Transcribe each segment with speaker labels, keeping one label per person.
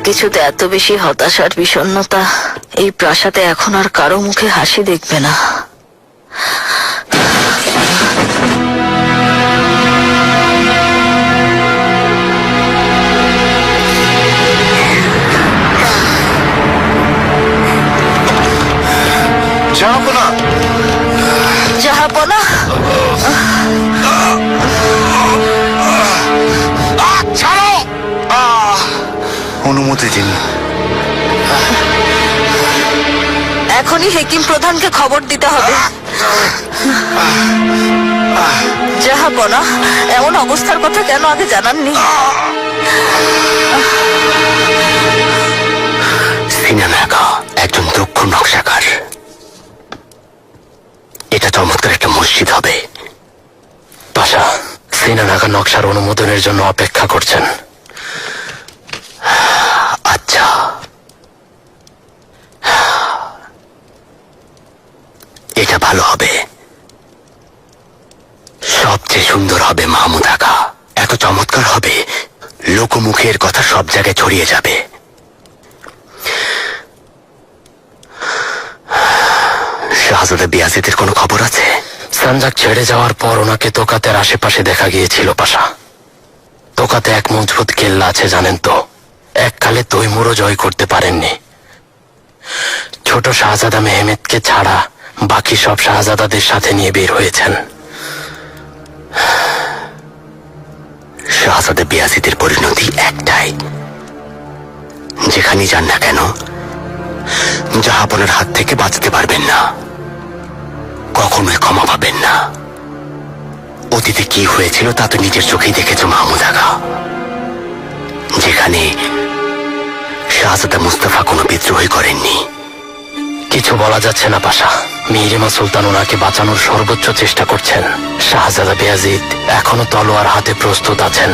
Speaker 1: সবকিছুতে এত বেশি হতাশার বিষণ্ণতা, এই প্রাসাদে এখন আর কারো মুখে হাসি দেখবে না।
Speaker 2: জাহাপনা,
Speaker 1: জাহাপনা,
Speaker 2: ছাড়ো! অনুমতি দিন।
Speaker 1: এখনই হেকিম প্রধানকে খবর দিতে হবে। জাহাপনা, এমন অবস্থার কথা কেন আগে জানাননি?
Speaker 3: সিনানাগা একজন দক্ষ নকশাকার। এটা চমৎকার একটা মসজিদ হবে। পাশা, সিনানাগা নকশার অনুমোদনের জন্য অপেক্ষা করছেন। আচ্ছা, এটা ভালো হবে, সবচেয়ে সুন্দর হবে মাহমুদ আকা। এত চমৎকার হবে, লোকমুখের কথা সব জায়গায় ছড়িয়ে যাবে। শাহজাদা বিয়াজিদের কোনো খবর আছে? সানজাক ছেড়ে যাওয়ার পর ওনাকে তোকাতের আশেপাশে দেখা গিয়েছিল পাশা। তোকাতে এক মজবুত কেল্লা আছে জানেন তো, এককালে তৈমুরও জয় করতে পারেননি। ছোট শাহজাদা মেহমেদকে ছাড়া বাকি সব শাহজাদাদের সাথে নিয়ে বের হয়েছেন। শাহজাদা বিয়াজিদের পরিণতি একটাই, যেখানেই যান না কেন জাহাপনার হাত থেকে বাঁচতে পারবেন না, কখনোই ক্ষমা পাবেন না। অতীতে কি হয়েছিল তা তো নিজের চোখেই দেখেছ মাহমুদ আগা। যেখানে শাহজাদা মুস্তাফা কোনো বিদ্রোহী করেননি। কিছু বলা যাচ্ছে না পাশা। মিহিরিমা সুলতান ওনাকে বাঁচানোর সর্বোচ্চ চেষ্টা করছেন। শাহজাদা বেয়াজিদ এখনো তলোয়ার হাতে প্রস্তুত আছেন।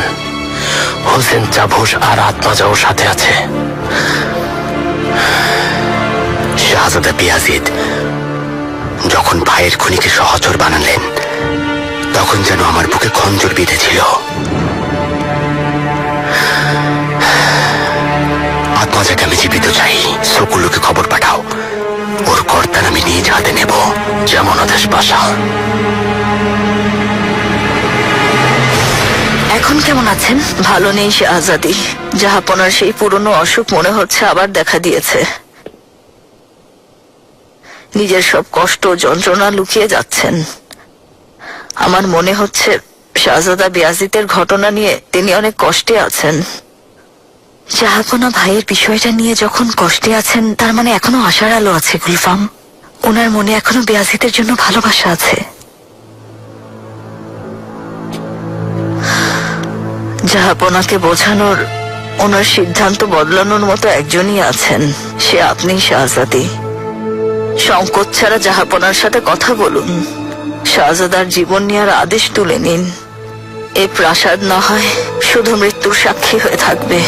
Speaker 3: হোসেন চাভুস আর আত্মাজাও সাথে আছে। শাহজাদা বেয়াজিদ যখন ভাইয়ের খুনিকে সহচর বানালেন, তখন যেন আমার বুকে খঞ্জর বিঁধেছিল। আত্মাজাকে আমি জীবিত চাই। সকুলুকে খবর পাঠাও, ওর কর্তার আমি নিজ হাতে নেব। যেমন আদেশ পাশা।
Speaker 1: এখন কেমন আছেন? ভালো নেই শাহজাদি। জাহাপনার সেই পুরনো অসুখ মনে হচ্ছে আবার দেখা দিয়েছে। নিজের সব কষ্ট যন্ত্রণা লুকিয়ে যাচ্ছেন। আমার মনে হচ্ছে শাহজাদা বিয়াজিদের ঘটনা নিয়ে তিনি অনেক কষ্টে আছেন। জাহাপনা ভাইয়ের বিষয়টা নিয়ে যখন কষ্টে আছেন, তার মানে এখনো আশার আলো আছে গুলফাম। ওনার মনে এখনো বিয়াজিদের জন্য ভালোবাসা আছে। জাহাপনাকে বোঝানোর, ওনার সিদ্ধান্ত বদলানোর মতো একজনই আছেন, সে আপনি শাহজাদি। সংকোচ ছাড়া জাহাপনার সাথে কথা বলুন। শাহজাদার জীবন নেওয়ার আদেশ তুলে নিন। এই প্রাসাদ না হয় শুধু মৃত্যুর সাক্ষী হয়ে থাকবে।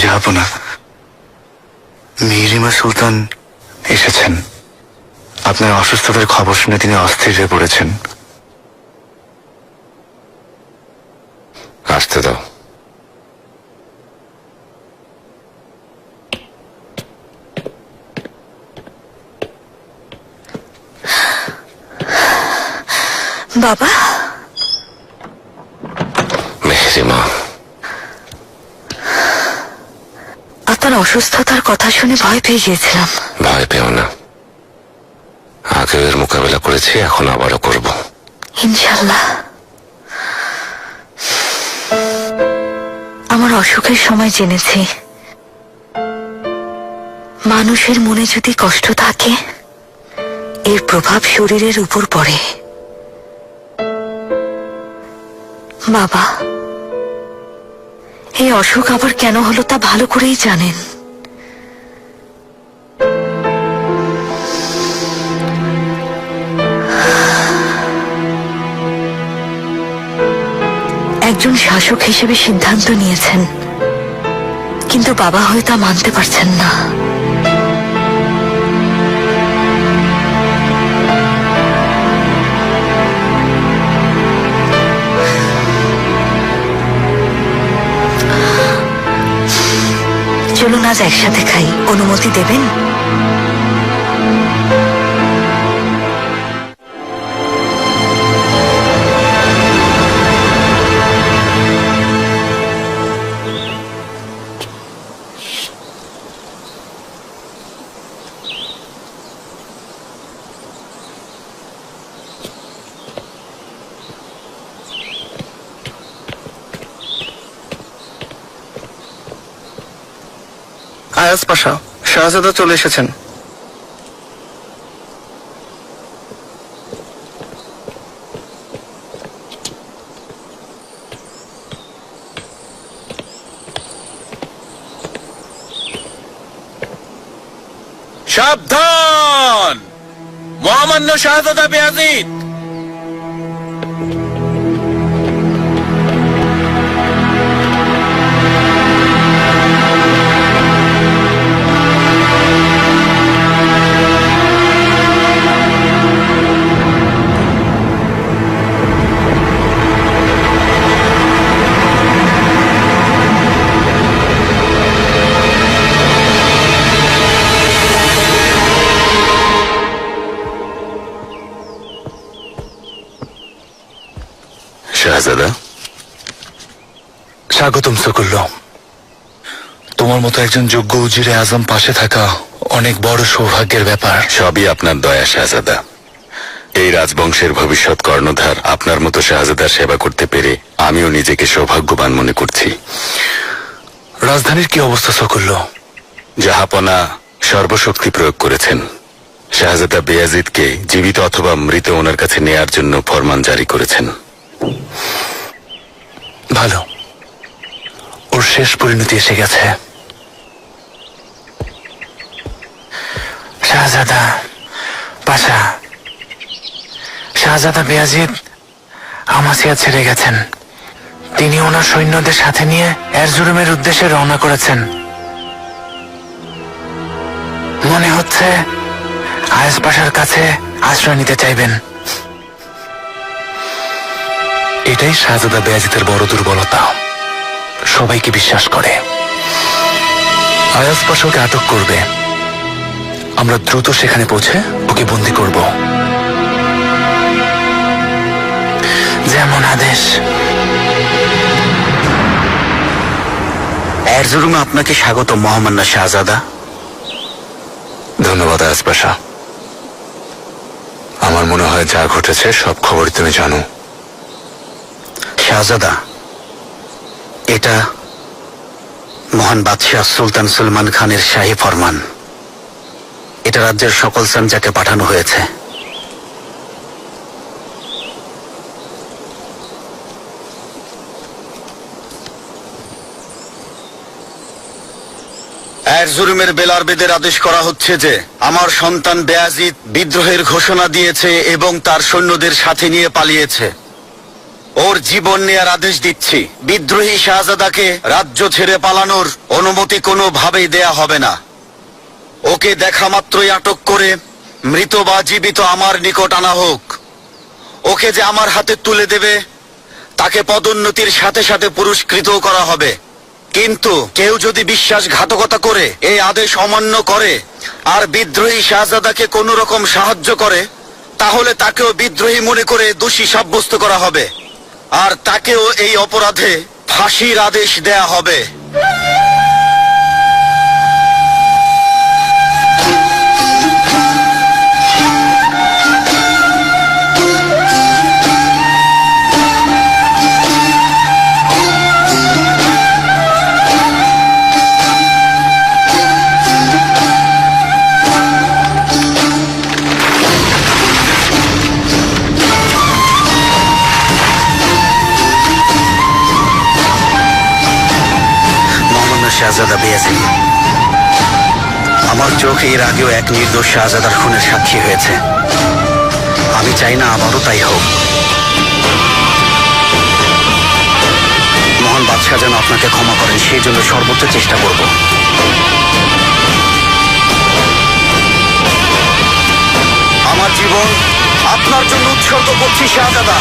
Speaker 2: জাহাপনা, মিহিরিমা সুলতান এসেছেন। আপনার অসুস্থতার খবর শুনে তিনি অস্থির হয়ে পড়েছেন।
Speaker 3: আসতে দাও।
Speaker 1: বাবা,
Speaker 3: মেহরিমা,
Speaker 1: আপনার অসুস্থতার কথা শুনে ভয় পেয়ে গিয়েছিলাম।
Speaker 3: ভয় পেও না, আগেও এর মোকাবেলা করেছি, এখন আবারও করব
Speaker 1: ইনশাল্লাহ। আমার অসুখের সময় জেনেছি, মানুষের মনে যদি কষ্ট থাকে এর প্রভাব শরীরের উপর পড়ে। বাবা এই অসুখ আবার কেন হলো তা ভালো করেই জানেন। একজন শাসক হিসেবে সিদ্ধান্ত নিয়েছেন, কিন্তু বাবা হয়ে তা মানতে পারছেন না। চলুন আজ একসাথে খাই, অনুমতি দেবেন?
Speaker 2: আয়াজ পাশা, শাহজাদা চলে এসেছেন।
Speaker 3: সাবধান, মহামান্য শাহজাদা বেয়াজিদ। শাহজাদা,
Speaker 2: স্বাগতম সকুল্লো। তোমার মতো একজন যোগ্য উজিরে আজম পাশে থাকা অনেক বড় সৌভাগ্যের ব্যাপার।
Speaker 3: সবই আপনার দয়া শাহজাদা। এই রাজবংশের ভবিষ্যৎ কর্ণধার আপনার মতো শাহজাদার সেবা করতে পেরে আমিও নিজেকে সৌভাগ্যবান মনে করছি।
Speaker 2: রাজধানীর কি অবস্থা সকুল্লো?
Speaker 3: জাহাপনা সর্বশক্তি প্রয়োগ করেছেন। শাহজাদা বেয়াজিদকে জীবিত অথবা মৃত ওনার কাছে নেয়ার জন্য ফরমান জারি করেছেন।
Speaker 2: ভালো, ওর শেষ পরিণতি এসে গেছে।
Speaker 4: শাহজাদা পাশা, শাহজাদা বেয়াজিদ আমাসিয়া ছেড়ে গেছেন। তিনি ওনার সৈন্যদের সাথে নিয়ে এরজুরুমের উদ্দেশ্যে রওনা করেছেন। মনে হচ্ছে আয়াজ পাশার কাছে আশ্রয় নিতে চাইবেন।
Speaker 2: এটাই শাহজাদা বেয়াজিদের বড় দুর্বলতা, সবাইকে বিশ্বাস করে। আয়াজ পাশা ওকে আটক করবে, আমরা দ্রুত সেখানে পৌঁছে ওকে বন্দী করব।
Speaker 4: যেমন আদেশ।
Speaker 3: এরজুরুমে আপনাকে স্বাগত মহামান্য শাহজাদা।
Speaker 2: ধন্যবাদ আয়াজ পাশা। আমার মনে হয় যা ঘটেছে সব খবর তুমি জানো।
Speaker 3: শাহজাদা, এটা মহান বাদশাহ সুলতান সুলমান খানের শাহী ফরমান। এটা রাজ্যের সকল সানজাকে পাঠানো হয়েছে। এরজুরুমের বেলারবেদের আদেশ করা হচ্ছে যে আমার সন্তান বেয়াজিদ বিদ্রোহের ঘোষণা দিয়েছে এবং তার সৈন্যদের সাথে নিয়ে পালিয়েছে। ওর জীবন নেয়ার আদেশ দিচ্ছি। বিদ্রোহী শাহজাদাকে রাজ্য ছেড়ে পালানোর অনুমতি কোনোভাবেই দেয়া হবে না। ওকে দেখা মাত্রই আটক করে মৃত বা জীবিত আমার নিকট আনা হোক। ওকে যে আমার হাতে তুলে দেবে তাকে পদোন্নতির সাথে সাথে পুরস্কৃত করা হবে। কিন্তু কেউ যদি বিশ্বাসঘাতকতা করে এই আদেশ অমান্য করে আর বিদ্রোহী শাহজাদাকে কোনো রকম সাহায্য করে, তাহলে তাকেও বিদ্রোহী মনে করে দোষী সাব্যস্ত করা হবে আর তাকেও এই অপরাধে ফাঁসির আদেশ দেয়া হবে। শাহজাদা বেয়াজিদ। আমার চোখ এর আগেও এক নির্দোষ শাহজাদার খুনের সাক্ষী হয়েছে। আমি চাই না আবারও তাই হোক। মহান বাদশাহ যেন আপনাকে ক্ষমা করেন, সেই জন্য সর্বোচ্চ চেষ্টা করব। আমার জীবন আপনার জন্য উৎসর্গ করছি শাহজাদা।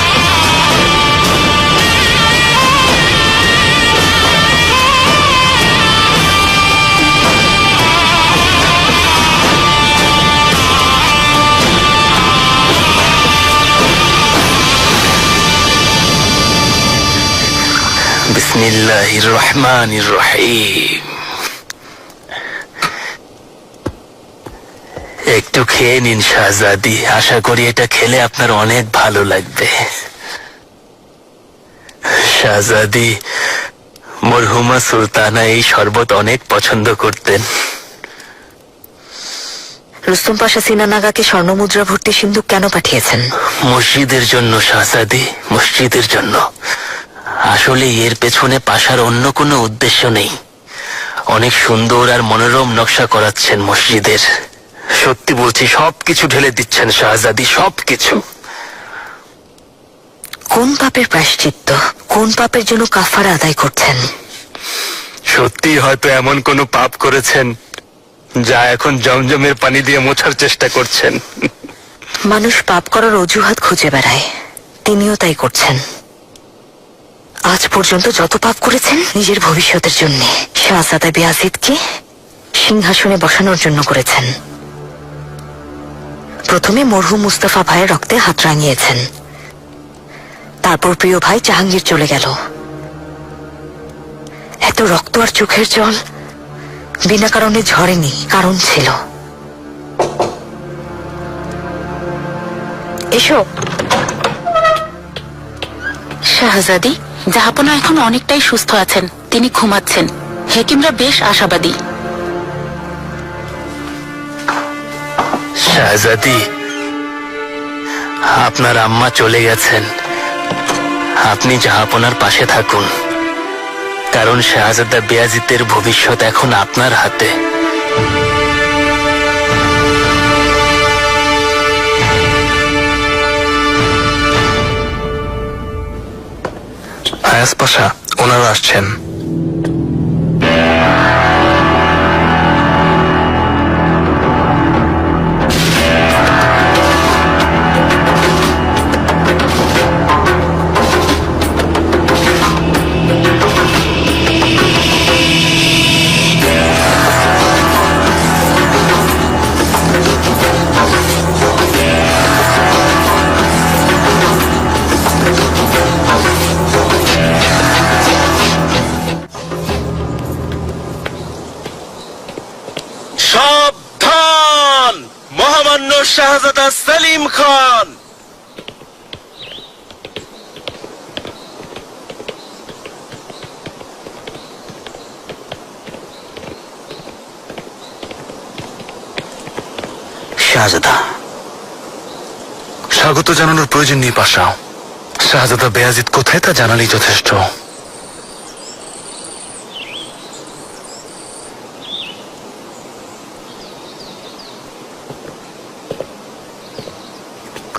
Speaker 3: বিসমিল্লাহির রহমানির রহিম। একটু খেয়ে নিন শাহজাদি, আশা করি এটা খেলে আপনার অনেক ভালো লাগবে। শাহজাদি, মরহুমা সুলতানা এই শরবত অনেক পছন্দ করতেন।
Speaker 1: রুস্তম পাশা সিনানাগাকে স্বর্ণমুদ্রা ভর্তি সিন্ধুক কেন পাঠিয়েছেন?
Speaker 3: মসজিদের জন্য শাহজাদি, মসজিদের জন্য। আসলে এর পেছনে পাশার অন্য কোনো উদ্দেশ্য নেই। অনেক সুন্দর আর মনোরম নকশা করাচ্ছেন মসজিদের। সত্যি বলছি, সবকিছু ঢেলে দিচ্ছেন শাহজাদি, সবকিছু।
Speaker 1: কোন পাপের প্রায়শ্চিত্ত, কোন পাপের জন্য কাফারা আদায় করছেন?
Speaker 3: সত্যি হয়তো এমন কোনো পাপ করেছেন যা এখন জমজমের পানি দিয়ে মোছার চেষ্টা করছেন।
Speaker 1: মানুষ পাপ করার অজুহাত খুঁজে বেড়ায়, তিনিও তাই করছেন। আজ পর্যন্ত যত পাপ করেছেন নিজের ভবিষ্যতের জন্য, শাহজাদা বেয়াজিদকে সিংহাসনে বসানোর জন্য করেছেন। প্রথমে মরহুম মুস্তাফা ভাইয়ের রক্তে হাত রাঙিয়েছেন, তারপর প্রিয় ভাই জাহাঙ্গীর চলে গেল। এত রক্ত আর চোখের জল বিনা কারণে ঝরেনি, কারণ ছিল। এসো।
Speaker 5: শাহজাদি, জাহাপনা এখন অনেকটাই সুস্থ আছেন, তিনি ঘুমাচ্ছেন। হেকিমরা বেশ আশাবাদী।
Speaker 3: শাহজাদি, আপনার আম্মা চলে গেছেন। আপনি জাহাপনার পাশে থাকুন, কারণ শাহজাদা বেয়াজিদের ভবিষ্যৎ এখন আপনার হাতে।
Speaker 2: আয়াস পাশা, ওনারা আসছেন।
Speaker 3: সাবধান, মহামান্য শাহজাদা সেলিম খান। শাহজাদা,
Speaker 2: স্বাগত জানানোর প্রয়োজন নেই পাশা। শাহজাদা বেয়াজিদ কোথায় তা জানালেই যথেষ্ট।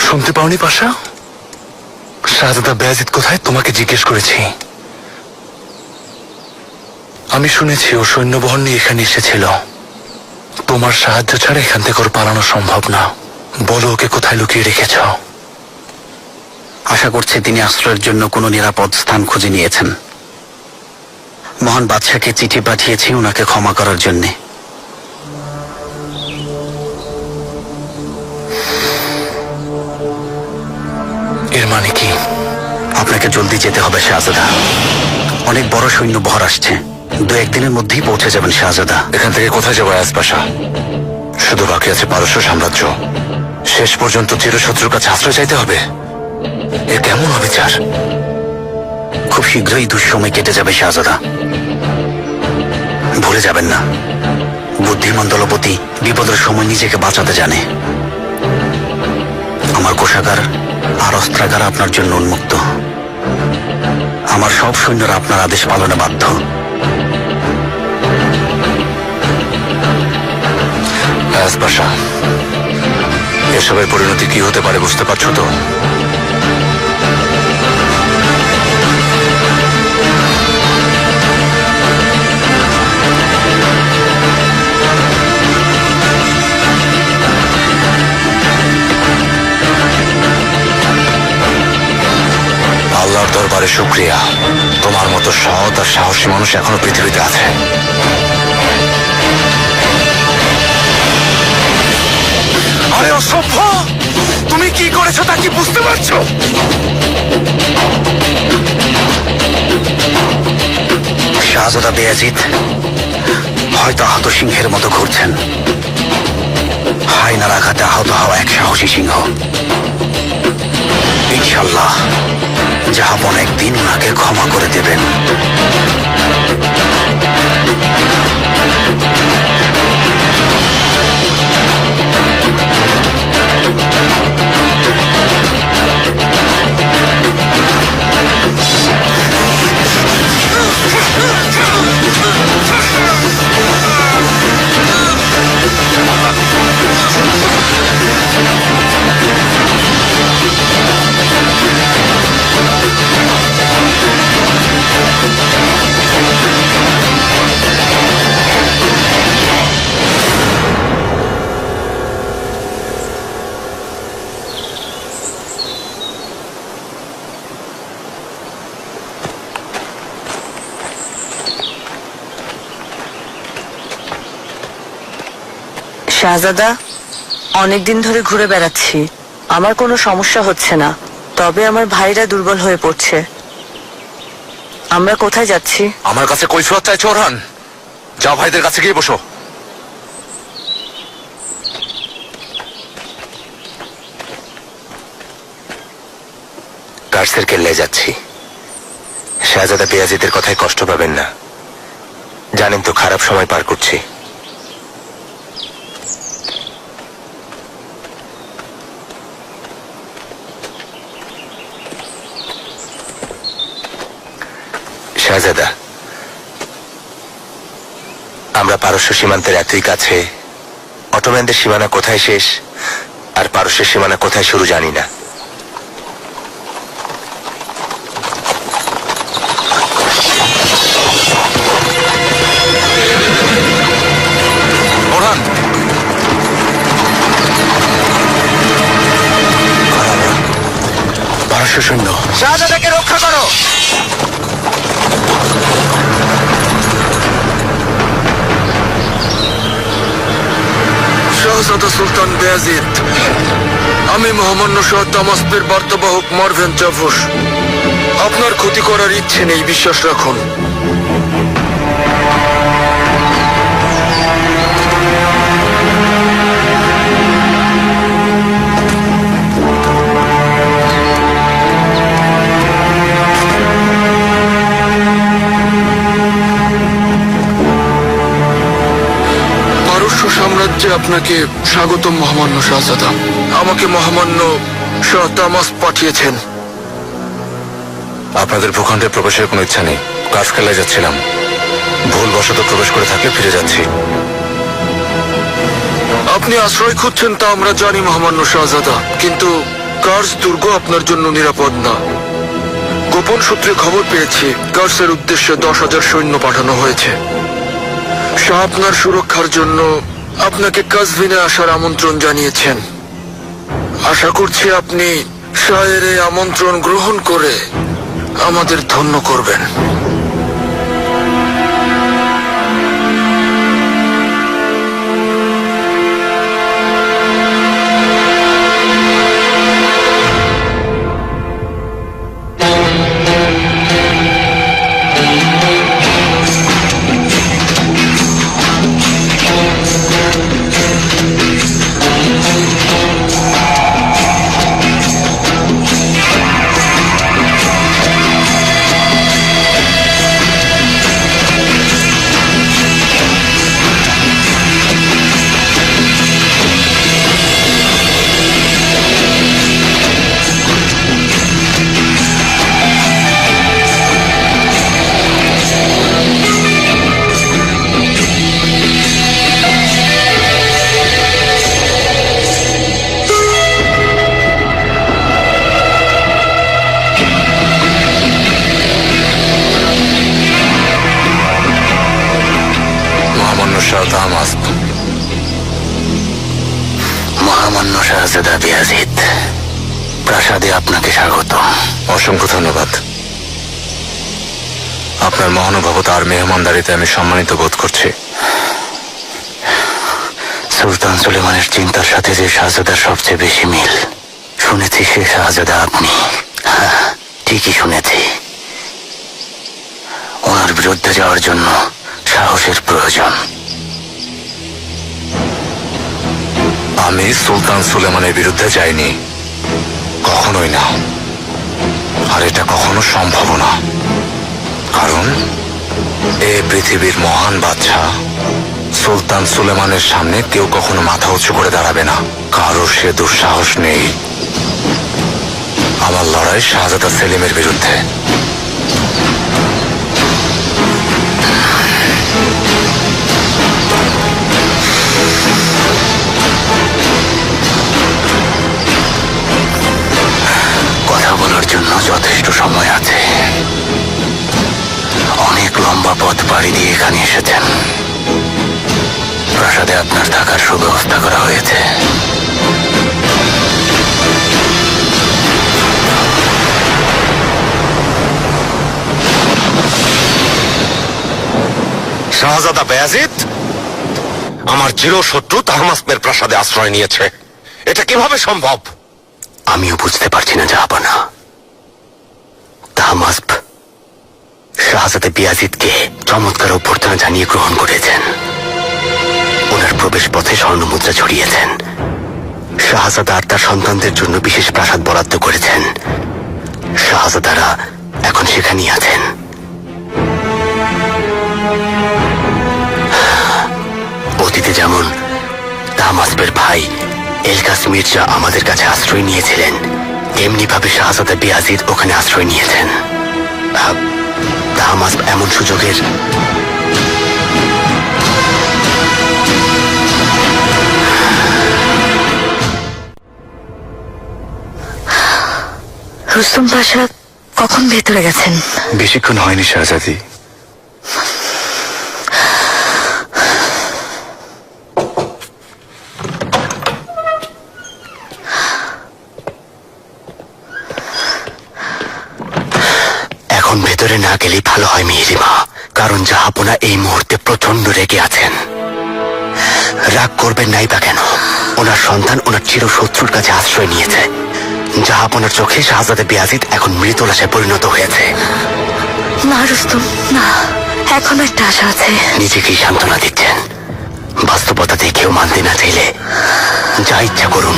Speaker 2: শুনতে পাওনি পাশা? শাহজাদা বেয়াজিদ কোথায় তোমাকে জিজ্ঞেস করেছি। আমি শুনেছি ও সৈন্যবহর নিয়ে এখানে এসেছিল। তোমার সাহায্য ছাড়া এখান থেকে ওর পালানো সম্ভব না। বলো ওকে কোথায় লুকিয়ে রেখেছ।
Speaker 3: আশা করছি তিনি আশ্রয়ের জন্য কোনো নিরাপদ স্থান খুঁজে নিয়েছেন। মহান বাদশাকে চিঠি পাঠিয়েছি ওনাকে ক্ষমা করার জন্য।
Speaker 2: এর মানে কি?
Speaker 3: আপনাকে জলদি যেতে হবে শাহজাদা, অনেক বড় সৈন্য বহর আসছে। 2-1 দিনের মধ্যেই পৌঁছে যাবেন শাহজাদা।
Speaker 2: এখান থেকে কোথায় যাবো আয়াস পাশা? শুধু বাকি আছে পারস্য সাম্রাজ্য। শেষ পর্যন্ত চিরশত্রুর কাছে আশ্রয় চাইতে হবে? এর কেমন অবিচার!
Speaker 3: খুব শীঘ্রই দুঃসময় কেটে যাবে শাহজাদা, ভুলে যাবেন না। বুদ্ধিমান দলপতি বিপদের সময় নিজেকে বাঁচাতে জানে। আমার কোষাগার আর অস্ত্রাগার আপনার জন্য উন্মুক্ত। আমার সব সৈন্যরা আপনার আদেশ পালনে বাধ্য।
Speaker 2: ফয়াজ পাশা, এসবের পরিণতি কি হতে পারে বুঝতে পারছো তো? আল্লাহর দরবারে শুকরিয়া, তোমার মতো সৎ আর সাহসী মানুষ এখনো পৃথিবীতে আছে।
Speaker 3: আরে অসভ্য, তুমি কি করেছো তা কি বুঝতে পারছো? শাহজাদা বেয়াজিদ হয়তো আহত সিংহের মতো ঘুরছেন। হায়নার আঘাতে আহত হওয়া এক সাহসী সিংহ। ইনশাল্লাহ জাহাপন একদিন ওনাকে ক্ষমা করে দেবেন।
Speaker 1: শাহজাদা, অনেকদিন ধরে ঘুরে বেড়াচ্ছি, আমার কোনো সমস্যা হচ্ছে না, তবে আমার ভাইরা দুর্বল হয়ে পড়ছে। আমরা কোথায় যাচ্ছি?
Speaker 2: আমার কাছে কৈফিয়ত চাইছো ওরহান? যাও ভাইদের কাছে গিয়ে বসো। কার্সের কেল্লায় যাচ্ছি। শাহজাদা বেয়াজিদের কথায় কষ্ট পাবেন না, জানেন তো খারাপ সময় পার করছি। শাহজাদা, আমরা পারস্য সীমান্তের এতই কাছে, অটোম্যানদের সীমানা কোথায় শেষ আর পারস্যের সীমানা কোথায় শুরু জানি না। ওরহান,
Speaker 3: পারস্য সৈন্য
Speaker 2: শাহজাদাকে রক্ষা করো।
Speaker 6: শাহজাদা সুলতান বেয়াজিদ, আমি মহামান্য শাহ দামাস্কের বার্তাবাহক মারভেন জাফর। আপনার ক্ষতি করার ইচ্ছে নেই, বিশ্বাস রাখুন। সাম্রাজ্যে আপনাকে স্বাগতম মহামান্য শাহজাদা। আমাকে মহামান্য শাহ তামাস পাঠিয়েছেন।
Speaker 2: আপনাদের ভূখণ্ডে প্রবেশের কোনো ইচ্ছা নেই। কার্স কেল্লায় যাচ্ছিলাম, ভুলবশত প্রবেশ করে থাকলে ফিরে যাচ্ছি।
Speaker 6: আপনি আশ্রয় খুঁজছেন তা আমরা জানি মহামান্য শাহজাদা, কিন্তু কার্স দুর্গ আপনার জন্য নিরাপদ না। গোপন সূত্রে খবর পেয়েছি কার্সের উদ্দেশ্যে 10,000 সৈন্য পাঠানো হয়েছে। শাহ আপনার সুরক্ষার জন্য আপনাকে কাজভিনে আসার আমন্ত্রণ জানিয়েছেন। আশা করছি আপনি শাহের এই আমন্ত্রণ গ্রহণ করে আমাদের ধন্য করবেন।
Speaker 3: শাহজাদা বিয়াজিদ, প্রাসাদে আপনাকে স্বাগত।
Speaker 2: অসংখ্য ধন্যবাদ। আপনার মহানুভবতা আর মেহমানদারিতে আমি সম্মানিত বোধ করছি।
Speaker 3: সুলতান সুলেমানের চিন্তার সাথে যে শাহজাদার সবচেয়ে বেশি মিল, শুনেছি সে শাহজাদা আপনি। হ্যাঁ, ঠিকই শুনেছি। ওনার বিরুদ্ধে যাওয়ার জন্য সাহসের প্রয়োজন।
Speaker 2: আমি সুলতান সুলেমানের বিরুদ্ধে যাইনি, কখনোই না। আর এটা কখনো সম্ভব না, কারণ এ পৃথিবীর মহান বাদশা সুলতান সুলেমানের সামনে কেউ কখনো মাথা উঁচু করে দাঁড়াবে না। কারো সে দুঃসাহস নেই। আমার লড়াই শাহজাদা সেলিমের বিরুদ্ধে।
Speaker 3: কথা বলার জন্য যথেষ্ট সময় আছে। অনেক লম্বা পথ পাড়ি দিয়ে এখানে এসেছেন। প্রাসাদে আপনার থাকার সুব্যবস্থা করা হয়েছে।
Speaker 7: শাহজাদা বায়াজিদ আমার চিরশত্রু তাহমাসপের প্রাসাদে আশ্রয় নিয়েছে। এটা কিভাবে সম্ভব?
Speaker 3: আমিও বুঝতে পারছি না জাহাপনা। তাহমাসপ শাহজাদা বিয়াজিদকে চমৎকার অভ্যর্থনা জানিয়ে গ্রহণ করেছেন। ওনার প্রবেশ পথে স্বর্ণমুদ্রা ছড়িয়েছেন। শাহজাদা আর তার সন্তানদের জন্য বিশেষ প্রাসাদ বরাদ্দ করেছেন। শাহজাদারা এখন সেখানেই আছেন। অতীতে যেমন তাহমাসপের ভাই এলকাস মির্জা আমাদের কাছে আশ্রয় নিয়েছিলেন, এমনি ভাবে শাহজাদা বিয়াজিদ ওখানে আশ্রয় নিয়েছেন। তাহমাসপ এমন সুযোগের
Speaker 1: রুস্তম পাশা কখন ভেতরে গেছেন?
Speaker 2: বেশিক্ষণ হয়নি শাহজাদি।
Speaker 3: এখন ভেতরে না গেলেই ভালো হয় মিহিরিমা, কারণ জাহাপনা এই মুহূর্তে প্রচন্ড রেগে আছেন। রাগ করবেন নাই বা কেন? ওনার সন্তান ওনার চিরশত্রুর কাছে আশ্রয় নিয়েছে। জাহাপনার চোখে শাহজাদা বিয়াজিদ এখন মৃত লাশে পরিণত হয়েছে।
Speaker 1: না রুস্তম, না, এখনো একটা আশা আছে।
Speaker 3: নিজেকেই সান্ত্বনা দিচ্ছেন। বাস্তবতা দেখেও মানতে না চাইলে যা ইচ্ছা করুন।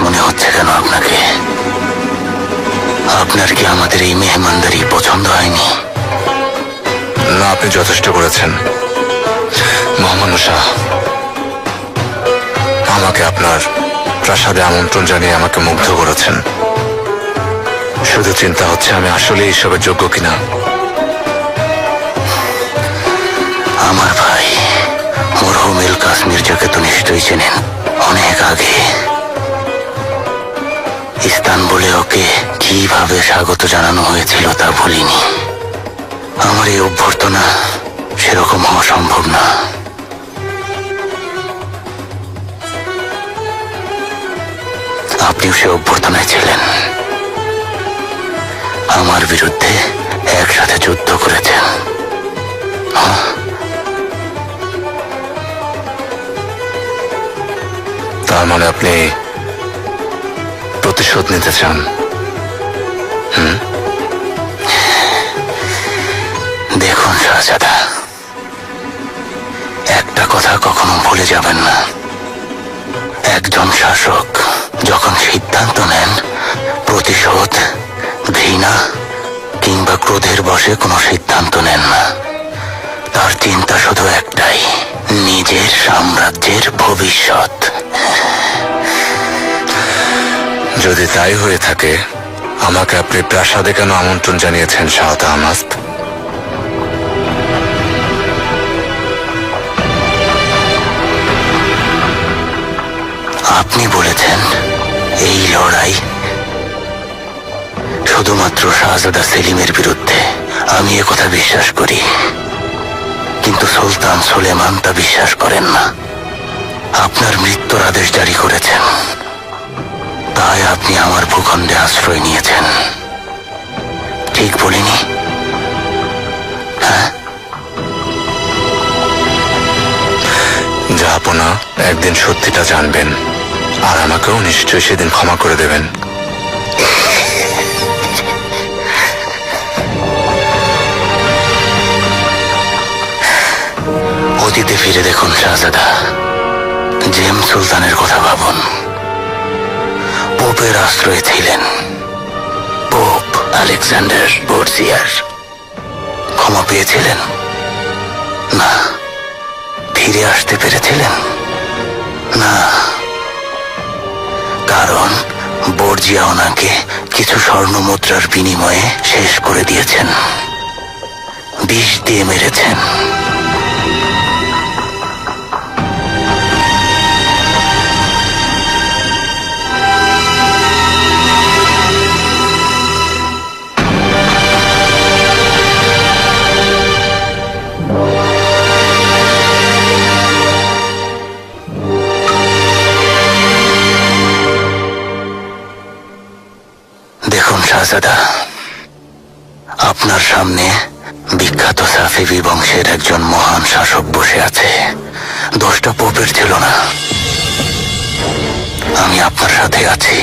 Speaker 3: মনে হচ্ছে কেন আপনাকে? আপনার কি আমাদের এই মেহমানদারি পছন্দ হয়নি?
Speaker 2: না, আপনি যথেষ্ট করেছেন মহামান্য শাহ। আমাকে আপনার প্রাসাদে আমন্ত্রণ জানিয়ে আমাকে মুগ্ধ করেছেন। শুধু চিন্তা হচ্ছে আমি আসলে এইসবের যোগ্য কিনা।
Speaker 3: আমার ভাই মরহুম এলকাস মির্জাকে তো নিশ্চয়ই চেনেন। অনেক আগে ইস্তানবুলে ওকে কিভাবে স্বাগত জানানো হয়েছিল তা ভুলিনি। আমার এই অভ্যর্থনা সেরকম হওয়া সম্ভব না। আপনিও সে অভ্যর্থনায় ছিলেন। আমার বিরুদ্ধে একসাথে যুদ্ধ করেছেন।
Speaker 2: তার মানে আপনি প্রতিশোধ নিতে চান?
Speaker 3: দেখুন শাহজাদা, একটা কথা কখনো ভুলে যাবেন না। এক একজন শাসক যখন সিদ্ধান্ত নেন, প্রতিশোধ, ঘৃণা কিংবা ক্রোধের বশে কোনো সিদ্ধান্ত নেন না। তার চিন্তা শুধু একটাই, নিজের সাম্রাজ্যের ভবিষ্যৎ।
Speaker 2: যদি তাই হয়ে থাকে, আমাকে আপনি প্রাসাদে কেন আমন্ত্রণ জানিয়েছেন শাহ তাহমাস্প?
Speaker 3: আপনি বলেছেন এই লড়াই শুধুমাত্র শাহজাদা সেলিমের বিরুদ্ধে। আমি একথা বিশ্বাস করি, কিন্তু সুলতান সুলেমান তা বিশ্বাস করেন না। আপনার মৃত্যুর আদেশ জারি করেছেন, তাই আপনি আমার ভূখণ্ডে আশ্রয় নিয়েছেন। ঠিক বলিনি? হ্যাঁ?
Speaker 2: জাহাপনা একদিন সত্যিটা জানবেন, আর আমাকেও নিশ্চয়ই সেদিন ক্ষমা করে দেবেন।
Speaker 3: অতীতে ফিরে দেখুন শাহজাদা, জেমস সুলতানের কথা ভাবুন। পোপের আশ্রয়ে ছিলেন, পোপ আলেকজান্ডার বোর্জিয়ার। ক্ষমা পেয়েছিলেন না? ফিরে আসতে পেরেছিলেন না? কারণ বর্জিয়া ওনাকে কিছু স্বর্ণ মুদ্রার বিনিময়ে শেষ করে দিয়েছেন, বিষ দিয়ে মেরেছেন। দেখুন শাহজাদা, আপনার সামনে বিখ্যাত সাফেভি বংশের একজন মহান শাসক বসে আছে। দোষটা পোপের ছিল না। আমি আপনার সাথে আছি।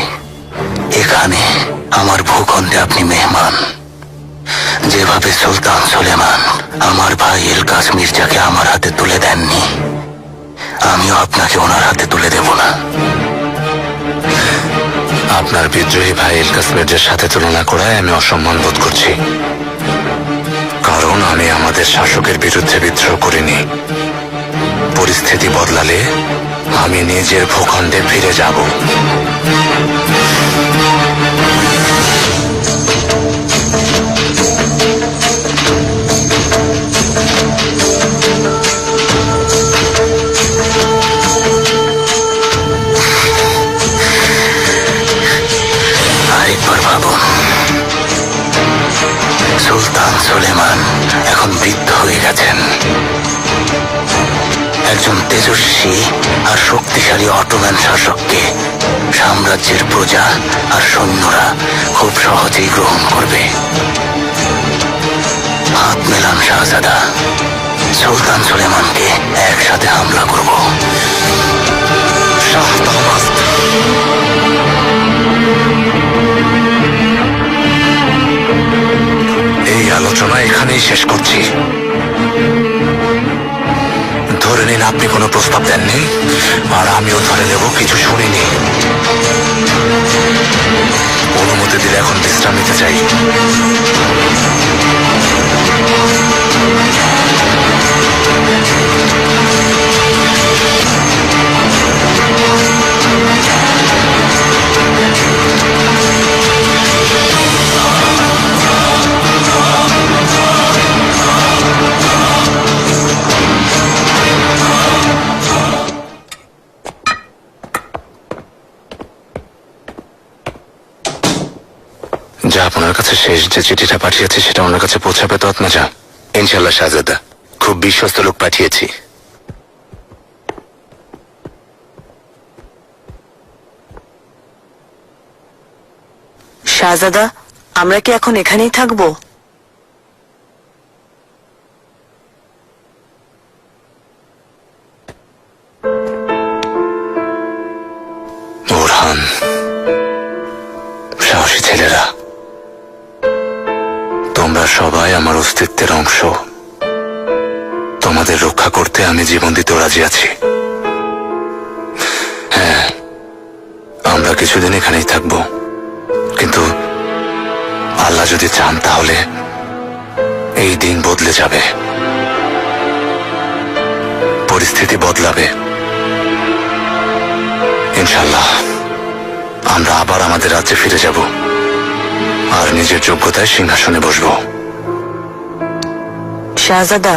Speaker 3: এখানে আমার ভূখণ্ডে আপনি মেহমান। যেভাবে সুলতান সুলেমান আমার ভাই এলকাস মির্জাকে আমার হাতে তুলে দেননি, আমিও আপনাকে ওনার হাতে তুলে দেব না।
Speaker 2: আপনার বিদ্রোহী ভাই এলকাস মির্জার সাথে তুলনা করায় আমি অসম্মান বোধ করছি, কারণ আমি আমাদের শাসকের বিরুদ্ধে বিদ্রোহ করিনি। পরিস্থিতি বদলালে আমি নিজের ভূখণ্ডে ফিরে যাব।
Speaker 3: আরেকবার ভাবুন, সুলতান সুলেমান এখন বৃদ্ধ হয়ে গেছেন। একজন তেজস্বী আর শক্তিশালী অটোম্যান শাসককে সাম্রাজ্যের প্রজা আর সৈন্যরা খুব সহজেই গ্রহণ করবে। হাত মেলান শাহজাদা, সুলতান সুলেমানকে একসাথে হামলা করব।
Speaker 2: শাহ তাহমাস্প, এই আলোচনা এখানেই শেষ করছি। ধরে নিন আপনি কোনো প্রস্তাব দেননি, আর আমিও ধরে নেব কিছু শুনিনি। অনুমতি দিলে এখন বিশ্রাম নিতে চাই। যা আপনার কাছে শেষ যে চিঠিটা পাঠিয়েছি সেটা ওনার কাছে পৌঁছাবে তো আত্মাজা?
Speaker 3: ইনশাল্লাহ শাহজাদা, খুব বিশ্বস্ত লোক পাঠিয়েছি।
Speaker 1: শাহজাদা, আমরা কি এখন এখানেই থাকবো?
Speaker 2: ওরহান, সাহসী ছেলেরা, তোমরা সবাই আমার অস্তিত্বের অংশ। তোমাদের রক্ষা করতে আমি জীবন দিতেও রাজি আছি। হ্যাঁ, কিছুদিন এখানেই থাকবো, কিন্তু আল্লাহ যদি চান তাহলে এই দিন বদলে যাবে, পরিস্থিতি বদলাবে। ইনশাল্লাহ আমরা আবার আমাদের রাজ্যে ফিরে যাব আর নিজের যোগ্যতায় সিংহাসনে বসবো।
Speaker 1: শাহজাদা,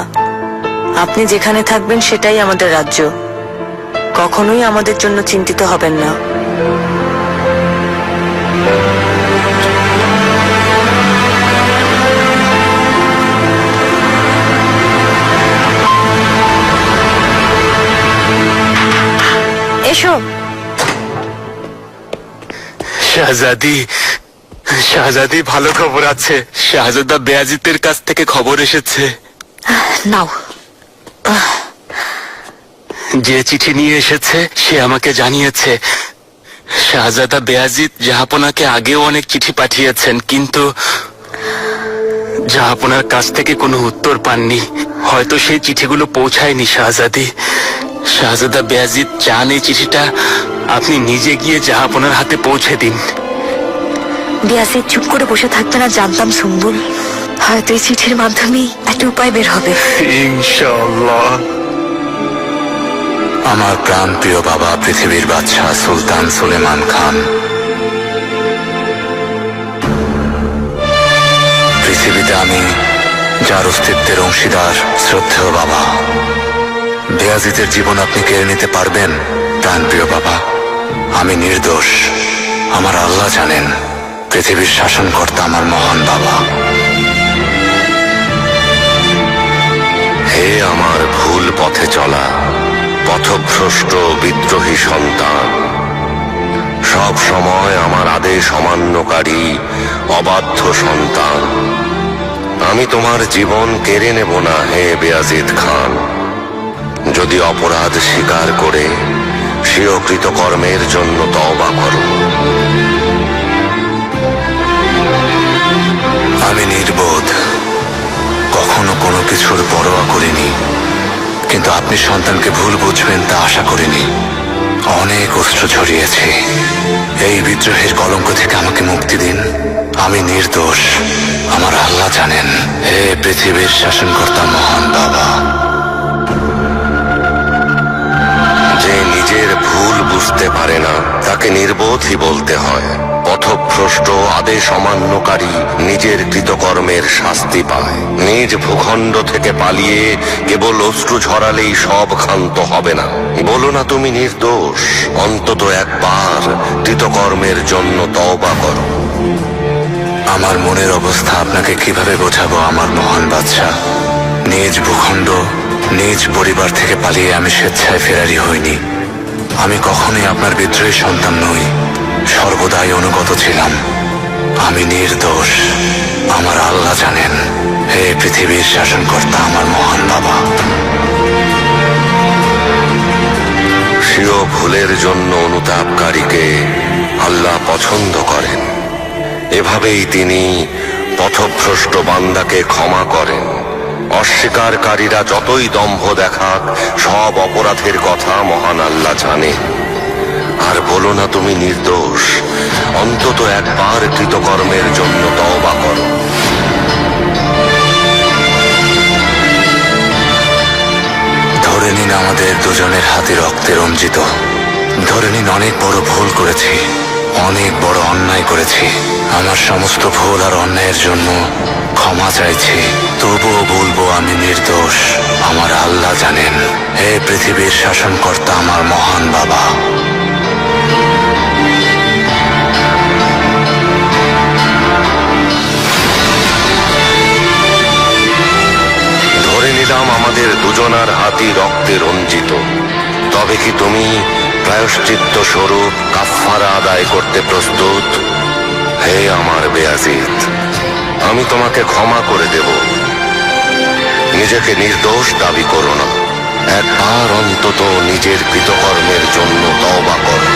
Speaker 1: আপনি যেখানে থাকবেন সেটাই আমাদের রাজ্য। কখনোই আমাদের জন্য চিন্তিত হবেন না। এসো।
Speaker 3: শাহজাদি, শাহজাদি, ভালো খবর আছে। শাহজাদা বেয়াজিতের কাছ থেকে খবর এসেছে।
Speaker 1: নাও।
Speaker 3: যে চিঠি নিয়ে এসেছে সে আমাকে জানিয়েছে শাহজাদা বেয়াজিত জাহাপনাকে আগেও অনেক চিঠি পাঠিয়েছেন, কিন্তু জাহাপনার কাছ থেকে কোনো উত্তর পাননি। হয়তো সেই চিঠিগুলো পৌঁছায়নি শাহজাদি। শাহজাদা বেয়াজিত চান এই চিঠিটা আপনি নিজে গিয়ে জাহাপনার হাতে পৌঁছে দিন।
Speaker 1: বিয়াসির চুপ করে বসে থাকবে না জানতাম সুম্বুল। হয়তো এই চিঠির মাধ্যমেই একটা উপায় বের হবে।
Speaker 3: ইনশাআল্লাহ।
Speaker 2: আমার প্রাণ প্রিয় বাবা পৃথিবীর বাদশাহ সুলতান সুলেমান খান, পৃথিবীতে আমি যার অস্তিত্বের অংশীদার শ্রদ্ধেয় বাবা, বেয়াজিতের জীবন আপনি কেড়ে নিতে পারবেন? প্রাণ প্রিয় বাবা, আমি নির্দোষ। আমার আল্লাহ জানেন, পৃথিবীর শাসনকর্তা আমার মহান বাবা।
Speaker 7: হে আমার ভুল পথে চলা পথভ্রষ্ট বিদ্রোহী সন্তান, সব সময় আমার আদেশ অমান্যকারী অবাধ্য সন্তান, আমি তোমার জীবন কেড়ে নেব না হে বেয়াজিদ খান। যদি অপরাধ স্বীকার করে স্বীয় কৃতকর্মের জন্য তওবা করো।
Speaker 2: আমি নির্বোধ, কখনো কোনো কিছুর পরোয়া করিনি, কিন্তু আপনি সন্তানকে ভুল বুঝবেন তা আশা করিনি। অনেক অস্ত্র ঝরিয়েছি। এই বিদ্রোহের কলঙ্ক থেকে আমাকে মুক্তি দিন। আমি নির্দোষ, আমার আল্লাহ জানেন। হে পৃথিবীর শাসনকর্তা মহান বাবা।
Speaker 7: যে নিজের ভুল বুঝতে পারে না তাকে নির্বোধই বলতে হয়। পথভ্রষ্ট আদেশ অমান্যকারী নিজের কৃতকর্মের শাস্তি পায়। নিজ ভূখণ্ড থেকে পালিয়ে কেবল অশ্রু ঝরালেই সব ক্ষান্ত হবে না। বলো না তুমি নির্দোষ, অন্তত একবার কৃতকর্মের জন্য তওবা করো।
Speaker 2: আমার মনের অবস্থা আপনাকে কিভাবে বোঝাবো আমার মহান বাদশাহ? নিজ ভূখণ্ড, নিজ পরিবার থেকে পালিয়ে আমি স্বেচ্ছায় ফেরারি হইনি। আমি কখনোই আপনার বিদ্রোহী সন্তান নই, সর্বদাই অনুগত ছিলাম। আমি নির্দোষ, আমার আল্লাহ জানেন। হে পৃথিবীর শাসনকর্তা আমার মহান বাবা।
Speaker 7: স্বীয় ভুলের জন্য অনুতাপকারীকে আল্লাহ পছন্দ করেন। এভাবেই তিনি পথভ্রষ্ট বান্দাকে ক্ষমা করেন। অস্বীকারীরা যতই দম্ভ দেখাক, সব অপরাধের কথা মহান আল্লাহ জানেন। আর বলো না তুমি নির্দোষ, অন্তত একবার কৃতকর্মের জন্য তওবা করো।
Speaker 2: ধরে নিন আমাদের দুজনের হাতে রক্তে রঞ্জিত। ধরে নিন অনেক বড় ভুল করেছি, অনেক বড় অন্যায় করেছি। আমার সমস্ত ভুল আর অন্যায়ের জন্য ক্ষমা চাইছি। তবুও বলবো আমি নির্দোষ, আমার আল্লাহ জানেন। হে পৃথিবীর শাসনকর্তা আমার মহান বাবা।
Speaker 7: ধরে নিলাম আমাদের দুজনার হাতই রক্তে রঞ্জিত। তবে কি তুমি প্রায়শ্চিত্ত স্বরূপ কাফফারা আদায় করতে প্রস্তুত? হে আমার বেয়াজিদ, আমি তোমাকে ক্ষমা করে দেব। নিজেকে নির্দোষ দাবি করো না, একবার অন্তত নিজের কৃতকর্মের জন্য তওবা করো।